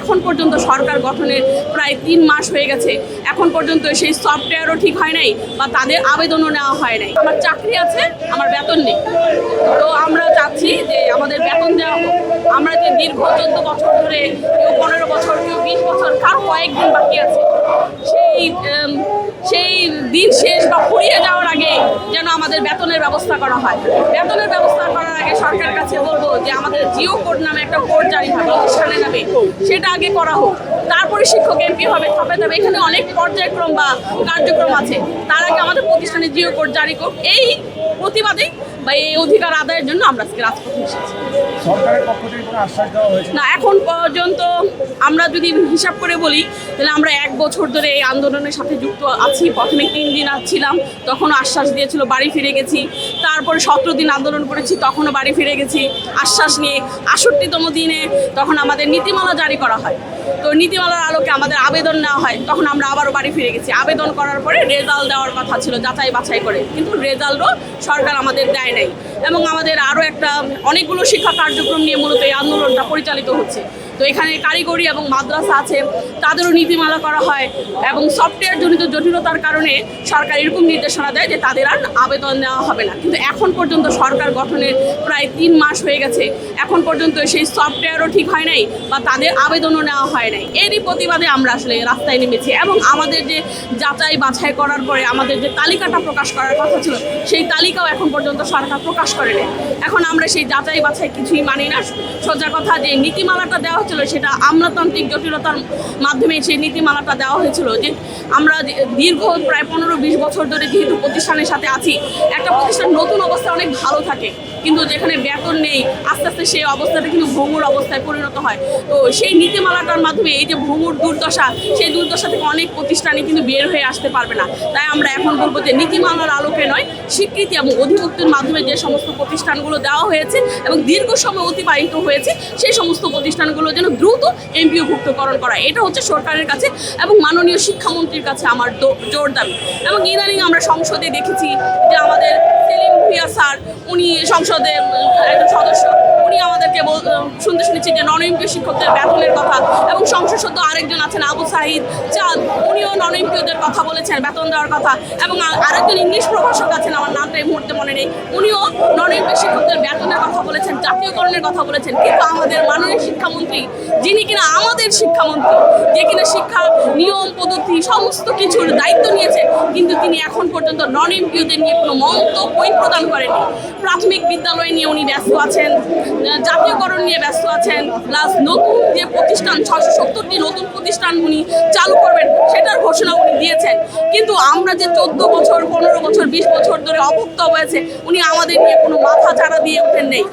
এখন পর্যন্ত সরকার গঠনের প্রায় 3 মাস হয়ে গেছে, এখন পর্যন্ত সেই সফটওয়্যারও ঠিক হয় নাই বা তাদের আবেদনও নেওয়া হয় নাই। আমার চাকরি আছে, আমার বেতন নেই। তো আমরা চাচ্ছি যে আমাদের বেতন দেওয়া হোক। আমরা যে দীর্ঘ 14 বছর ধরে, কেউ 15 বছর, কেউ 20 বছর, কারো কয়েকদিন বাকি আছে, সেই দিন শেষ বা ফুরিয়ে যাওয়ার আগে যেন আমাদের বেতনের ব্যবস্থা করা হয়। বেতনের ব্যবস্থা করার আগে সরকারের কাছে বলবো যে আমাদের জিও কোড নামে একটা কোড জারি হবে প্রতিষ্ঠানে নামে, সেটা আগে করা হোক। তারপরে শিক্ষক এমপি হবে, তবে এখানে অনেক পর্যায়ক্রম বা কার্যক্রম আছে। তার আগে আমাদের প্রতিষ্ঠানে জিও কোড জারি করুক। এই প্রতিবাদে বা এই অধিকার আদায়ের জন্য আমরা আজকে রাজপথে এসেছি। সরকারের পক্ষ থেকে কোনো আশ্বাস দেওয়া হয়েছে না, এখন পর্যন্ত আমরা যদি হিসাব করে বলি তাহলে আমরা 1 বছর ধরে এই আন্দোলনের সাথে যুক্ত আছি। প্রথমে 3 দিন ছিলাম, তখনও আশ্বাস দিয়েছিল বাড়ি ফিরে গেছি। তারপরে 17 দিন আন্দোলন করেছি, তখনও বাড়ি ফিরে গেছি আশ্বাস নিয়ে। 68তম দিনে তখন আমাদের নীতিমালা জারি করা হয়। তো নীতিমালার আলোকে আমাদের আবেদন নেওয়া হয়, তখন আমরা আবারও বাড়ি ফিরে গেছি। আবেদন করার পরে রেজাল্ট দেওয়ার কথা ছিল যাচাই বাছাই করে, কিন্তু রেজাল্টও সরকার আমাদের দেয় নাই। এবং আমাদের আরও অনেকগুলো শিক্ষা কার্যক্রম নিয়ে মূলত এই আন্দোলনটা পরিচালিত হচ্ছে। তো এখানে কারিগরি এবং মাদ্রাসা আছে, তাদেরও নীতিমালা করা হয় এবং সফটওয়্যার জনিত জটিলতার কারণে সরকার এরকম নির্দেশনা দেয় যে তাদের আর আবেদন নেওয়া হবে না। কিন্তু এখন পর্যন্ত সরকার গঠনের প্রায় 3 মাস হয়ে গেছে, এখন পর্যন্ত সেই সফটওয়্যারও ঠিক হয় নাই বা তাদের আবেদনও নেওয়া হয় নাই। এরই প্রতিবাদে আমরা আসলে রাস্তায় নেমেছি এবং আমাদের যে যাচাই বাছাই করার পরে আমাদের যে তালিকাটা প্রকাশ করার কথা ছিল, সেই তালিকাও এখন পর্যন্ত সরকার প্রকাশ করেনি। এখন আমরা সেই যাচাই বাছাই কিছুই মানি না। সোজা কথা, যে নীতিমালাটা দেওয়া হয়েছিল সেটা আমলাতান্ত্রিক জটিলতার মাধ্যমে সেই নীতিমালাটা দেওয়া হয়েছিল। যে আমরা দীর্ঘ প্রায় 15-20 বছর ধরে যেহেতু প্রতিষ্ঠানের সাথে আছি, একটা প্রতিষ্ঠান নতুন অবস্থায় অনেক ভালো থাকে, কিন্তু যেখানে বেতন নেই আস্তে আস্তে সেই অবস্থাটা কিন্তু ভঙ্গুর অবস্থায় পরিণত হয়। তো সেই নীতিমালাটার মাধ্যমে এই যে ভঙ্গুর দুর্দশা, সেই দুর্দশা থেকে অনেক প্রতিষ্ঠানই কিন্তু বের হয়ে আসতে পারবে না। তাই আমরা এখন বলবো যে নীতিমালার আলোকে নয়, স্বীকৃতি এবং অধিভুক্তির মাধ্যমে যে সমস্ত প্রতিষ্ঠানগুলো দেওয়া হয়েছে এবং দীর্ঘ সময় অতিবাহিত হয়েছে, সেই সমস্ত প্রতিষ্ঠানগুলো যেন দ্রুত এমপিওভুক্তকরণ করা, এটা হচ্ছে সরকারের কাছে এবং মাননীয় শিক্ষামন্ত্রীর কাছে আমার জোর দাবি। এবং ইদানিং আমরা সংসদে দেখেছি যে আমাদের সেলিম ভুঁইয়া স্যার, উনি সংসদে একজন সদস্য, উনি আমাদেরকে শুনতে শুনেছি যে নন এমপিও শিক্ষকদের বেতনের কথা, এবং সংসদ সদস্য আরেকজন আছেন আবু সাহিদ চাঁদ, উনিও নন এমপিওদের কথা বলেছেন, বেতন দেওয়ার কথা। এবং আরেকজন ইংলিশ প্রভাষক আছেন, আমার নামটা এই মুহূর্তে মনে নেই, উনিও নন এমপিও শিক্ষকদের বেতনের কথা বলেছেন, জাতীয়করণের কথা বলেছেন। কিন্তু আমাদের মাননীয় শিক্ষামন্ত্রী, যিনি কিনা আমাদের শিক্ষামন্ত্রী, যে কিনা শিক্ষা নিয়ম পদ্ধতি সমস্ত কিছুর দায়িত্ব নিয়েছে, কিন্তু তিনি এখন পর্যন্ত নন এমপিওদের নিয়ে কোনো মন্তব্যই প্রদান করেনি। প্রাথমিক বিদ্যালয় নিয়ে উনি ব্যস্ত আছেন, জাতীয়করণ নিয়ে ব্যস্ত আছেন, প্লাস নতুন যে প্রতিষ্ঠান 670টি নতুন প্রতিষ্ঠান উনি চালু করবেন সেটার ঘোষণা উনি দিয়েছেন। কিন্তু আমরা যে 14 বছর, 15 বছর, 20 বছর ধরে অভুক্ত হয়েছে, উনি আমাদের নিয়ে কোনো মাথা চাড়া দিয়ে ওঠেন নেই।